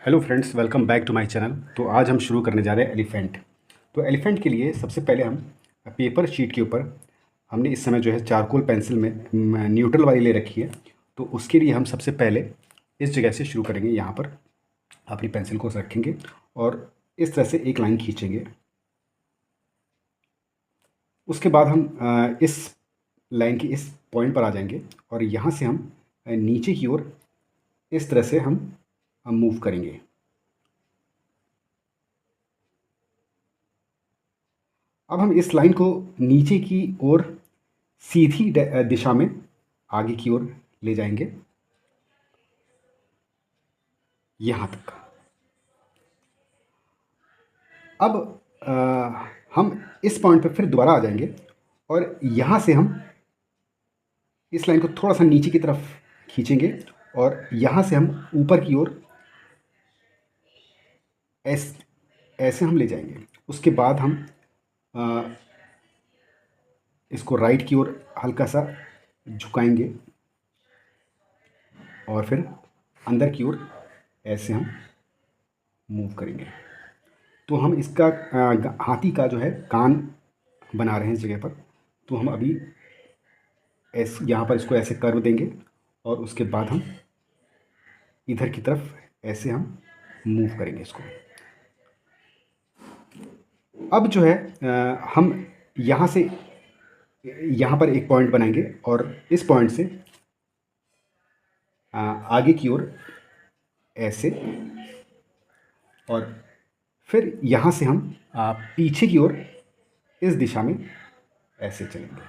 Hello friends, welcome back to my channel. तो आज हम शुरू करने जा रहे हैं एलिफेंट। तो एलिफेंट के लिए सबसे पहले हम पेपर शीट के ऊपर हमने इस समय जो है चारकोल पेंसिल में न्यूट्रल वाली ले रखी है। तो उसके लिए हम सबसे पहले इस जगह से शुरू करेंगे। यहाँ पर अपनी पेंसिल को रखेंगे और इस तरह से एक लाइन खींचेंगे। उसके बाद हम इस लाइन की इस पॉइंट पर आ जाएंगे और यहाँ से हम नीचे की ओर इस तरह से हम मूव करेंगे। अब हम इस लाइन को नीचे की ओर सीधी दिशा में आगे की ओर ले जाएंगे यहाँ तक। अब हम इस पॉइंट पर फिर दोबारा आ जाएंगे और यहाँ से हम इस लाइन को थोड़ा सा नीचे की तरफ खींचेंगे और यहाँ से हम ऊपर की ओर ऐसे हम ले जाएंगे। उसके बाद हम इसको राइट की ओर हल्का सा झुकाएंगे और फिर अंदर की ओर ऐसे हम मूव करेंगे। तो हम इसका हाथी का जो है कान बना रहे हैं इस जगह पर। तो हम अभी यहाँ पर इसको ऐसे कर्व देंगे और उसके बाद हम इधर की तरफ ऐसे हम मूव करेंगे इसको। अब जो है हम यहाँ से यहाँ पर एक पॉइंट बनाएंगे और इस पॉइंट से आगे की ओर ऐसे, और फिर यहाँ से हम पीछे की ओर इस दिशा में ऐसे चलेंगे।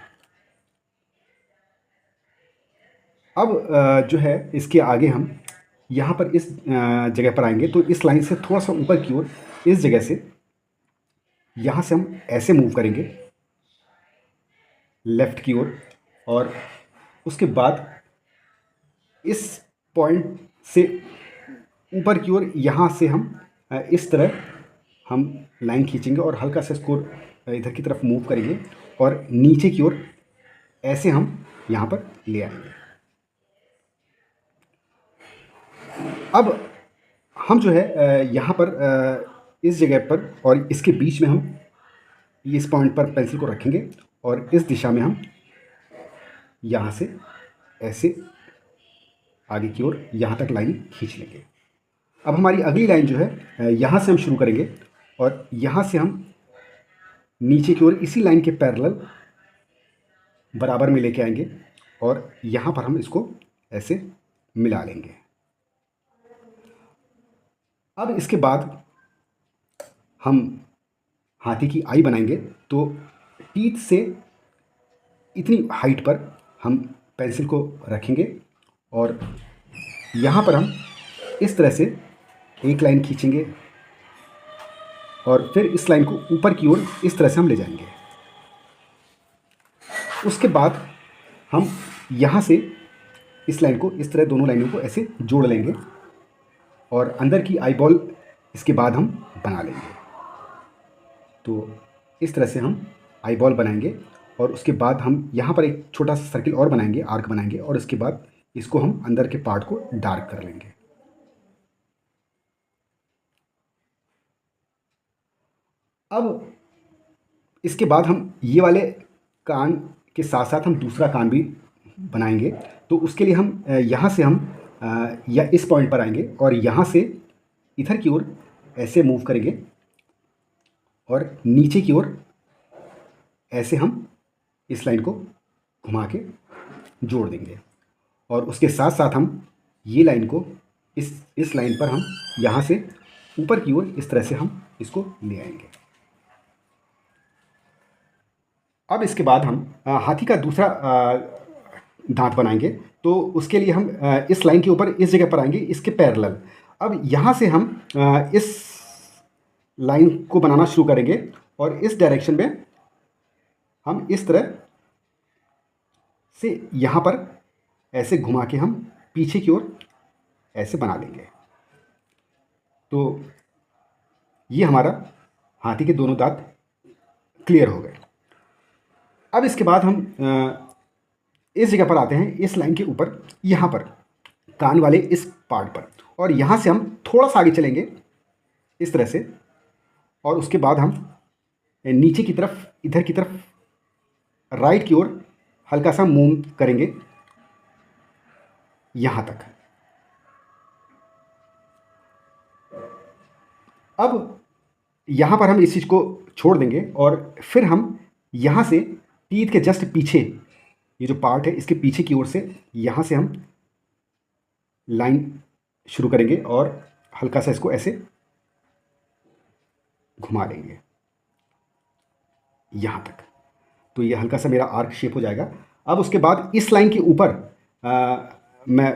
अब जो है इसके आगे हम यहाँ पर इस जगह पर आएंगे। तो इस लाइन से थोड़ा सा ऊपर की ओर इस जगह से यहाँ से हम ऐसे मूव करेंगे लेफ़्ट की ओर, और उसके बाद इस पॉइंट से ऊपर की ओर यहाँ से हम इस तरह हम लाइन खींचेंगे और हल्का सा इसको इधर की तरफ मूव करेंगे और नीचे की ओर ऐसे हम यहाँ पर ले आएंगे। अब हम जो है यहाँ पर इस जगह पर और इसके बीच में हम इस पॉइंट पर पेंसिल को रखेंगे और इस दिशा में हम यहाँ से ऐसे आगे की ओर यहाँ तक लाइन खींच लेंगे। अब हमारी अगली लाइन जो है यहाँ से हम शुरू करेंगे और यहाँ से हम नीचे की ओर इसी लाइन के पैरेलल बराबर में लेके आएंगे और यहाँ पर हम इसको ऐसे मिला लेंगे। अब इसके बाद हम हाथी की आई बनाएंगे। तो टीथ से इतनी हाइट पर हम पेंसिल को रखेंगे और यहाँ पर हम इस तरह से एक लाइन खींचेंगे और फिर इस लाइन को ऊपर की ओर इस तरह से हम ले जाएंगे। उसके बाद हम यहाँ से इस लाइन को इस तरह दोनों लाइनों को ऐसे जोड़ लेंगे और अंदर की आई बॉल इसके बाद हम बना लेंगे। तो इस तरह से हम आई बॉल बनाएंगे और उसके बाद हम यहाँ पर एक छोटा सा सर्किल और बनाएंगे, आर्क बनाएंगे, और उसके बाद इसको हम अंदर के पार्ट को डार्क कर लेंगे। अब इसके बाद हम ये वाले कान के साथ साथ हम दूसरा कान भी बनाएंगे। तो उसके लिए हम यहाँ से हम या इस पॉइंट पर आएंगे और यहाँ से इधर की ओर ऐसे मूव करेंगे और नीचे की ओर ऐसे हम इस लाइन को घुमा के जोड़ देंगे और उसके साथ साथ हम ये लाइन को इस लाइन पर हम यहाँ से ऊपर की ओर इस तरह से हम इसको ले आएंगे। अब इसके बाद हम हाथी का दूसरा दांत बनाएंगे। तो उसके लिए हम इस लाइन के ऊपर इस जगह पर आएंगे, इसके पैरेलल। अब यहाँ से हम इस लाइन को बनाना शुरू करेंगे और इस डायरेक्शन में हम इस तरह से यहाँ पर ऐसे घुमा के हम पीछे की ओर ऐसे बना लेंगे। तो ये हमारा हाथी के दोनों दांत क्लियर हो गए। अब इसके बाद हम इस जगह पर आते हैं, इस लाइन के ऊपर यहाँ पर कान वाले इस पार्ट पर। और यहाँ से हम थोड़ा सा आगे चलेंगे इस तरह से, और उसके बाद हम नीचे की तरफ, इधर की तरफ राइट की ओर हल्का सा मूव करेंगे यहाँ तक। अब यहाँ पर हम इस चीज़ को छोड़ देंगे और फिर हम यहाँ से टीथ के जस्ट पीछे, ये जो पार्ट है इसके पीछे की ओर से यहाँ से हम लाइन शुरू करेंगे और हल्का सा इसको ऐसे घुमा देंगे यहाँ तक। तो ये हल्का सा मेरा आर्क शेप हो जाएगा। अब उसके बाद इस लाइन के ऊपर मैं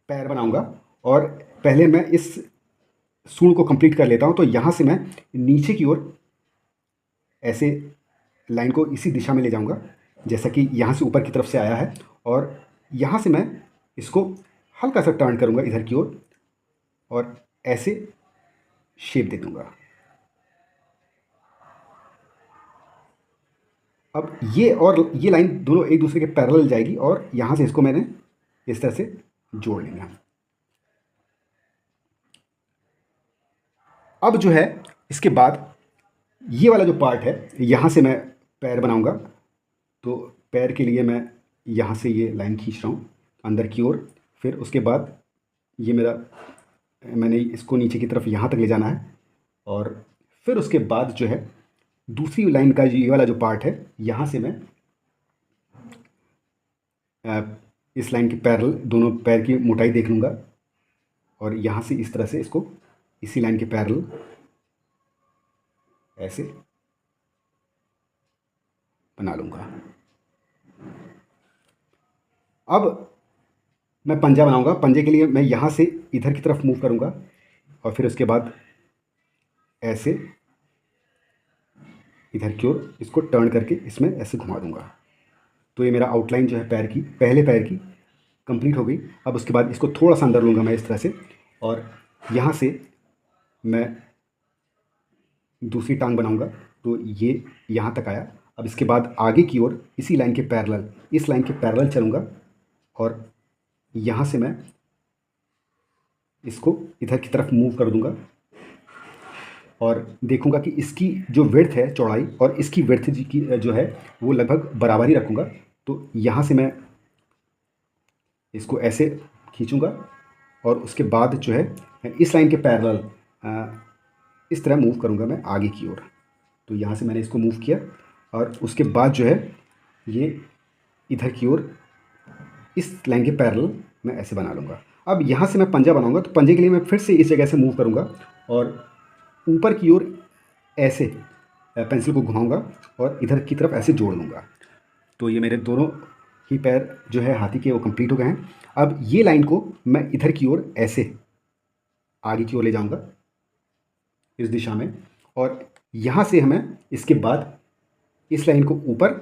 पैर बनाऊंगा, और पहले मैं इस सूंड को कंप्लीट कर लेता हूँ। तो यहाँ से मैं नीचे की ओर ऐसे लाइन को इसी दिशा में ले जाऊँगा जैसा कि यहाँ से ऊपर की तरफ से आया है, और यहाँ से मैं इसको हल्का सा टर्न करूँगा इधर की ओर और ऐसे शेप दे दूँगा। अब ये और ये लाइन दोनों एक दूसरे के पैरेलल जाएगी और यहाँ से इसको मैंने इस तरह से जोड़ लेंगे हम। अब जो है इसके बाद ये वाला जो पार्ट है यहाँ से मैं पैर बनाऊंगा। तो पैर के लिए मैं यहाँ से ये लाइन खींच रहा हूँ अंदर की ओर, फिर उसके बाद ये मेरा, मैंने इसको नीचे की तरफ यहाँ तक ले जाना है, और फिर उसके बाद जो है दूसरी लाइन का ये वाला जो पार्ट है यहाँ से मैं इस लाइन के पैरेलल दोनों पैर की मोटाई देख लूँगा और यहाँ से इस तरह से इसको इसी लाइन के पैरेलल ऐसे बना लूँगा। अब मैं पंजा बनाऊँगा। पंजे के लिए मैं यहाँ से इधर की तरफ मूव करूँगा और फिर उसके बाद ऐसे इधर की ओर इसको टर्न करके इसमें ऐसे घुमा दूँगा। तो ये मेरा आउटलाइन जो है पैर की, पहले पैर की कंप्लीट हो गई। अब उसके बाद इसको थोड़ा सा अंदर लूँगा मैं इस तरह से, और यहाँ से मैं दूसरी टांग बनाऊँगा। तो ये यहाँ तक आया। अब इसके बाद आगे की ओर इसी लाइन के पैरेलल, इस लाइन के पैरेलल चलूँगा और यहाँ से मैं इसको इधर की तरफ मूव कर दूँगा और देखूँगा कि इसकी जो विड्थ है, चौड़ाई, और इसकी विड्थ की जो है वो लगभग बराबर ही रखूँगा। तो यहाँ से मैं इसको ऐसे खींचूँगा और उसके बाद जो है इस लाइन के पैरेलल इस तरह मूव करूँगा मैं आगे की ओर। तो यहाँ से मैंने इसको मूव किया और उसके बाद जो है ये इधर की ओर इस लाइन के पैरेलल मैं ऐसे बना लूँगा। अब यहाँ से मैं पंजा बनाऊँगा। तो पंजे के लिए मैं फिर से इस जगह से मूव करूँगा और ऊपर की ओर ऐसे पेंसिल को घुमाऊँगा और इधर की तरफ ऐसे जोड़ लूँगा। तो ये मेरे दोनों ही पैर जो है हाथी के वो कंप्लीट हो गए हैं। अब ये लाइन को मैं इधर की ओर ऐसे आगे की ओर ले जाऊँगा इस दिशा में, और यहाँ से हमें इसके बाद इस लाइन को ऊपर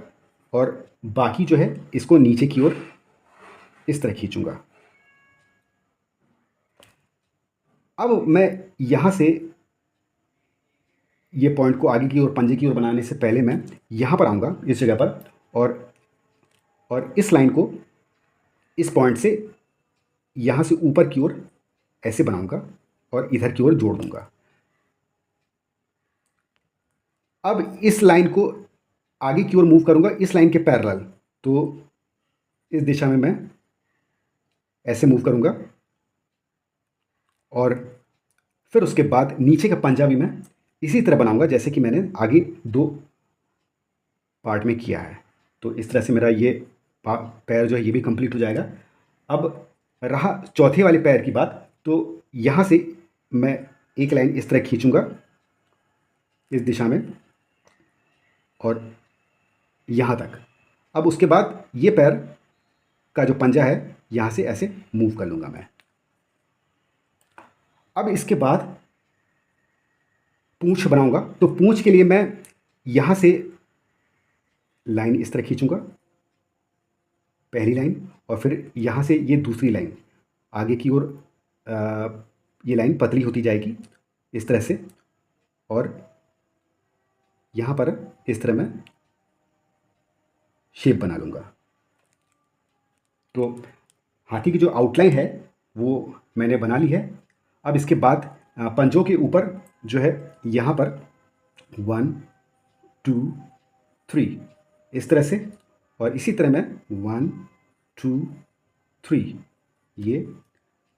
और बाकी जो है इसको नीचे की ओर इस तरह खींचूँगा। अब मैं यहाँ से ये पॉइंट को आगे की ओर, पंजे की ओर बनाने से पहले मैं यहाँ पर आऊँगा इस जगह पर, और इस लाइन को इस पॉइंट से यहाँ से ऊपर की ओर ऐसे बनाऊँगा और इधर की ओर जोड़ दूँगा। अब इस लाइन को आगे की ओर मूव करूँगा इस लाइन के पैरेलल। तो इस दिशा में मैं ऐसे मूव करूँगा और फिर उसके बाद नीचे का पंजा भी मैं इसी तरह बनाऊँगा जैसे कि मैंने आगे दो पार्ट में किया है। तो इस तरह से मेरा ये पैर जो है ये भी कंप्लीट हो जाएगा। अब रहा चौथे वाले पैर की बात। तो यहाँ से मैं एक लाइन इस तरह खींचूँगा इस दिशा में और यहाँ तक। अब उसके बाद ये पैर का जो पंजा है यहाँ से ऐसे मूव कर लूँगा मैं। अब इसके बाद पूँछ बनाऊँगा। तो पूँछ के लिए मैं यहाँ से लाइन इस तरह खींचूँगा, पहली लाइन, और फिर यहाँ से ये दूसरी लाइन आगे की ओर, ये लाइन पतली होती जाएगी इस तरह से, और यहाँ पर इस तरह मैं शेप बना लूँगा। तो हाथी की जो आउटलाइन है वो मैंने बना ली है। अब इसके बाद पंजों के ऊपर जो है यहाँ पर 1 2 3 इस तरह से, और इसी तरह मैं 1 2 3 ये,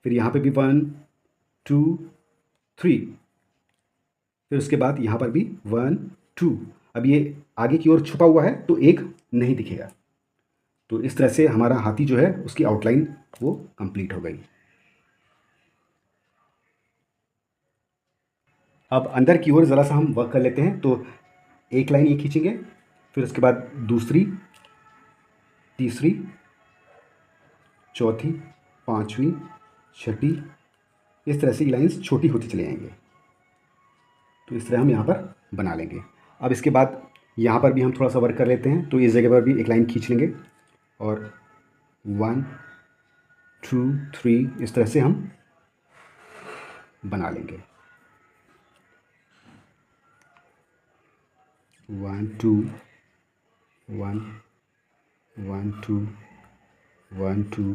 फिर यहाँ पे भी 1 2 3, फिर उसके बाद यहाँ पर भी 1 2। अब ये आगे की ओर छुपा हुआ है तो एक नहीं दिखेगा। तो इस तरह से हमारा हाथी जो है उसकी आउटलाइन वो कंप्लीट हो गई। अब अंदर की ओर ज़रा सा हम वर्क कर लेते हैं। तो एक लाइन ये खींचेंगे, फिर उसके बाद दूसरी, तीसरी, चौथी, पांचवी, छठी, इस तरह से ये लाइंस छोटी होती चली जाएंगी। तो इस तरह हम यहाँ पर बना लेंगे। अब इसके बाद यहाँ पर भी हम थोड़ा सा वर्क कर लेते हैं। तो इस जगह पर भी एक लाइन खींच लेंगे और 1 2 3 इस तरह से हम बना लेंगे। 1 2 1 1 2 1 2